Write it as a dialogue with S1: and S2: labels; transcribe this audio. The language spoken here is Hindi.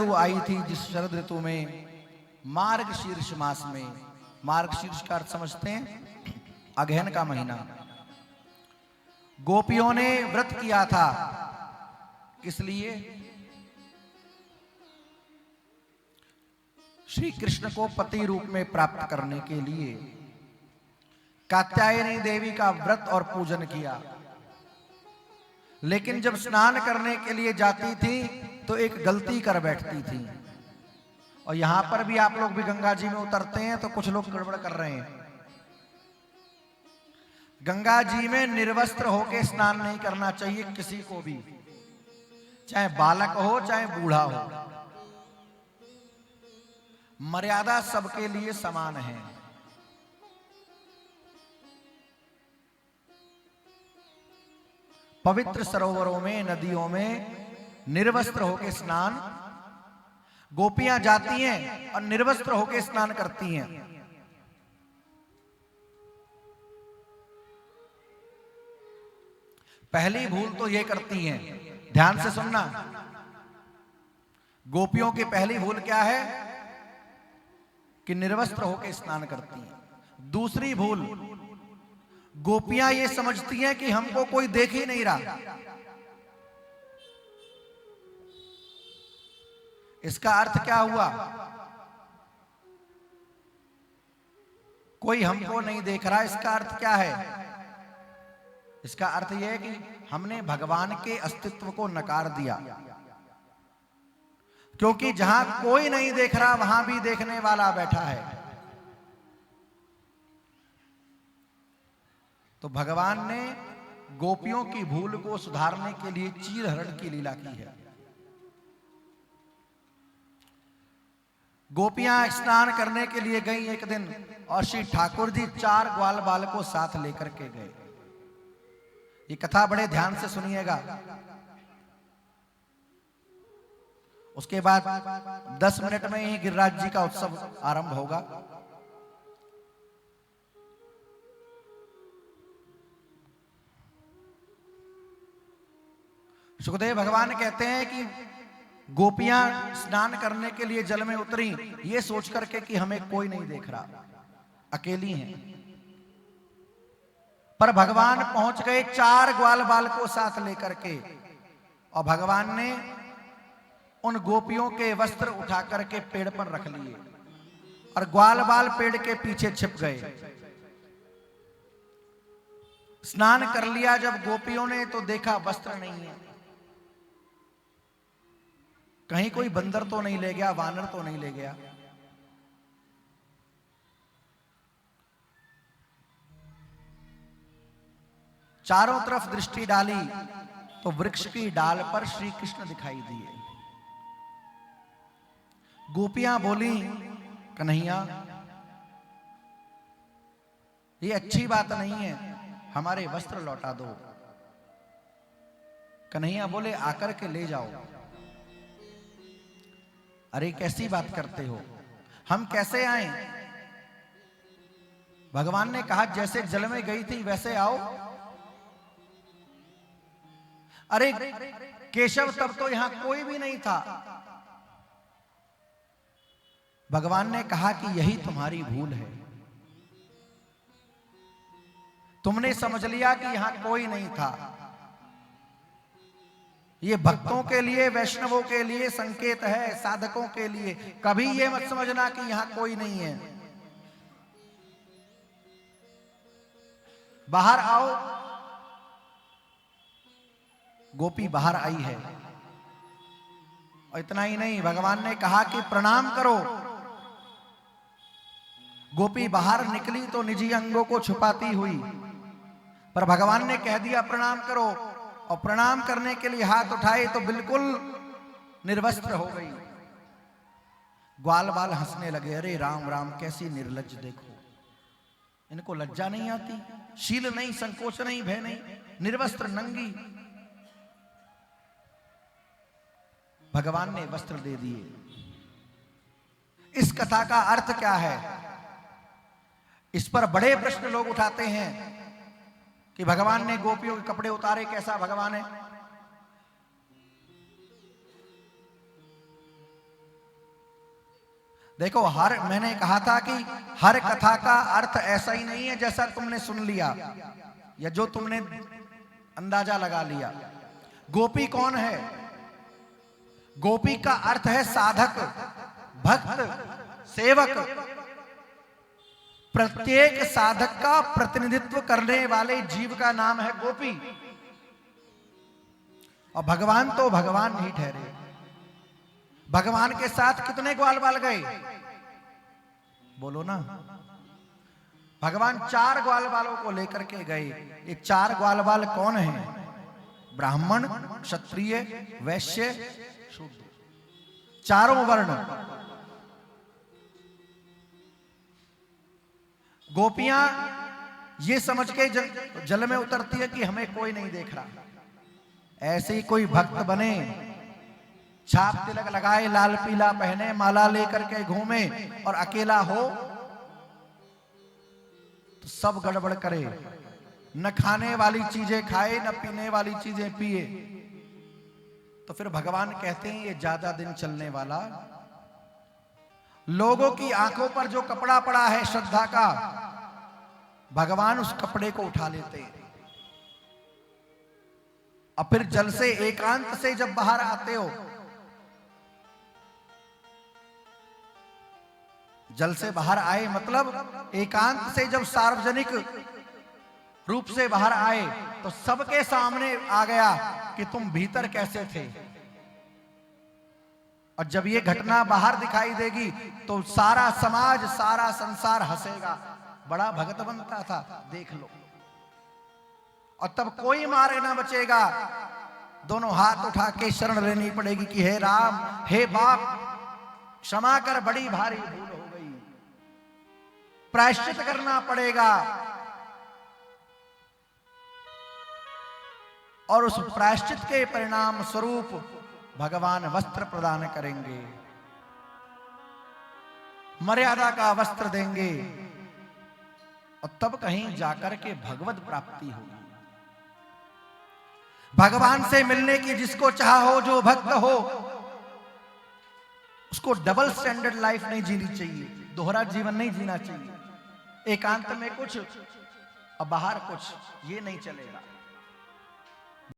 S1: ऋतु आई थी, जिस शरद ऋतु में मार्गशीर्ष मास में, मार्गशीर्ष का अर्थ समझते हैं, अगहन का महीना, गोपियों ने व्रत किया था। किस लिए? श्री कृष्ण को पति रूप में प्राप्त करने के लिए कात्यायनी देवी का व्रत और पूजन किया। लेकिन जब स्नान करने के लिए जाती थी तो एक गलती कर बैठती थी। और यहां पर भी आप लोग भी गंगा जी में उतरते हैं तो कुछ लोग गड़बड़ कर रहे हैं। गंगा जी में निर्वस्त्र होकर स्नान नहीं करना चाहिए किसी को भी, चाहे बालक हो चाहे बूढ़ा हो। मर्यादा सबके लिए समान है। पवित्र सरोवरों में, नदियों में निर्वस्त्र होकर स्नान गोपियां जाती हैं और निर्वस्त्र होकर स्नान करती हैं। पहली भूल तो ये करती हैं, ध्यान से सुनना। गोपियों की पहली भूल क्या है? कि निर्वस्त्र होकर स्नान करती हैं। दूसरी भूल, गोपियां ये समझती हैं कि हमको कोई देख ही नहीं रहा। इसका अर्थ क्या हुआ? कोई हमको नहीं देख रहा, इसका अर्थ क्या है? इसका अर्थ यह है कि हमने भगवान के अस्तित्व को नकार दिया। क्योंकि जहां कोई नहीं देख रहा वहां भी देखने वाला बैठा है। तो भगवान ने गोपियों की भूल को सुधारने के लिए चीरहरण की लीला की है। गोपियां स्नान करने के लिए गई एक दिन, और श्री ठाकुर जी 4 ग्वाल बाल को साथ लेकर के गए। ये कथा बड़े ध्यान से सुनिएगा। उसके बाद 10 मिनट में ही गिरिराज जी का उत्सव आरंभ होगा। सुखदेव भगवान कहते हैं कि गोपियां स्नान करने के लिए जल में उतरी, ये सोच करके कि हमें कोई नहीं देख रहा, अकेली हैं। पर भगवान पहुंच गए 4 ग्वाल बाल को साथ लेकर के, और भगवान ने उन गोपियों के वस्त्र उठा करके पेड़ पर रख लिए, और ग्वाल बाल पेड़ के पीछे छिप गए। स्नान कर लिया जब गोपियों ने, तो देखा वस्त्र नहीं है। कहीं कोई बंदर तो नहीं ले गया, वानर तो नहीं ले गया। चारों तरफ दृष्टि डाली तो वृक्ष की डाल पर श्री कृष्ण दिखाई दिए। गोपियां बोली, कन्हैया ये अच्छी बात नहीं है, हमारे वस्त्र लौटा दो। कन्हैया बोले, आकर के ले जाओ। अरे कैसी बात करते हो, हम कैसे आए? भगवान ने कहा जैसे जल में गई थी वैसे आओ। अरे केशव, तब तो यहां कोई भी नहीं था। भगवान ने कहा कि यही तुम्हारी भूल है। तुमने समझ लिया कि यहां कोई नहीं था। ये भक्तों के लिए, वैष्णवों के लिए संकेत है, साधकों के लिए। कभी ये मत समझना कि यहां कोई नहीं है। बाहर आओ। गोपी बाहर आई है, और इतना ही नहीं, भगवान ने कहा कि प्रणाम करो। गोपी बाहर निकली तो निजी अंगों को छुपाती हुई, पर भगवान ने कह दिया प्रणाम करो, और प्रणाम करने के लिए हाथ उठाए तो बिल्कुल निर्वस्त्र हो गई। ग्वाल बाल हंसने लगे, अरे राम राम, कैसी निर्लज्ज, देखो इनको लज्जा नहीं आती, शील नहीं, संकोच नहीं, भय नहीं, निर्वस्त्र नंगी। भगवान ने वस्त्र दे दिए। इस कथा का अर्थ क्या है? इस पर बड़े प्रश्न लोग उठाते हैं कि भगवान ने गोपियों के कपड़े उतारे, कैसा भगवान है? देखो, मैंने कहा था कि हर कथा का अर्थ ऐसा ही नहीं है जैसा तुमने सुन लिया या जो तुमने अंदाजा लगा लिया। गोपी कौन है? गोपी का अर्थ है साधक, भक्त, सेवक। प्रत्येक साधक का प्रतिनिधित्व करने वाले जीव का नाम है गोपी। और भगवान तो भगवान ही ठहरे। भगवान के साथ कितने ग्वाल बाल गए? बोलो ना। भगवान 4 ग्वाल बालों को लेकर के गए। ये 4 ग्वाल बाल कौन हैं? ब्राह्मण, क्षत्रिय, वैश्य, शूद्र, चारों वर्ण। गोपियां ये समझ के जल में उतरती है कि हमें कोई नहीं देख रहा। ऐसे ही कोई भक्त बने, छाप तिलक लगाए, लाल पीला पहने, माला लेकर के घूमे और अकेला हो तो सब गड़बड़ करे। न खाने वाली चीजें खाए, न पीने वाली चीजें पिए, तो फिर भगवान कहते हैं ये ज्यादा दिन चलने वाला। लोगों की आंखों पर जो कपड़ा पड़ा है श्रद्धा का, भगवान उस कपड़े को उठा लेते हैं। और फिर जल से, एकांत से जब बाहर आते हो, जल से बाहर आए मतलब एकांत से जब सार्वजनिक रूप से बाहर आए तो सबके सामने आ गया कि तुम भीतर कैसे थे। और जब ये घटना बाहर दिखाई देगी तो सारा समाज, सारा संसार हंसेगा, बड़ा भगत बनता था, देख लो। और तब कोई मार्ग ना बचेगा, दोनों हाथ उठा के शरण लेनी पड़ेगी कि हे राम, हे बाप, क्षमा कर, बड़ी भारी भूल हो गई। प्रायश्चित करना पड़ेगा और उस प्रायश्चित के परिणाम स्वरूप भगवान वस्त्र प्रदान करेंगे, मर्यादा का वस्त्र देंगे और तब कहीं जाकर के भगवत प्राप्ति होगी। भगवान से मिलने की जिसको चाह हो, जो भक्त हो, उसको डबल स्टैंडर्ड लाइफ नहीं जीनी चाहिए, दोहरा जीवन नहीं जीना चाहिए। एकांत में कुछ और बाहर कुछ, ये नहीं चलेगा।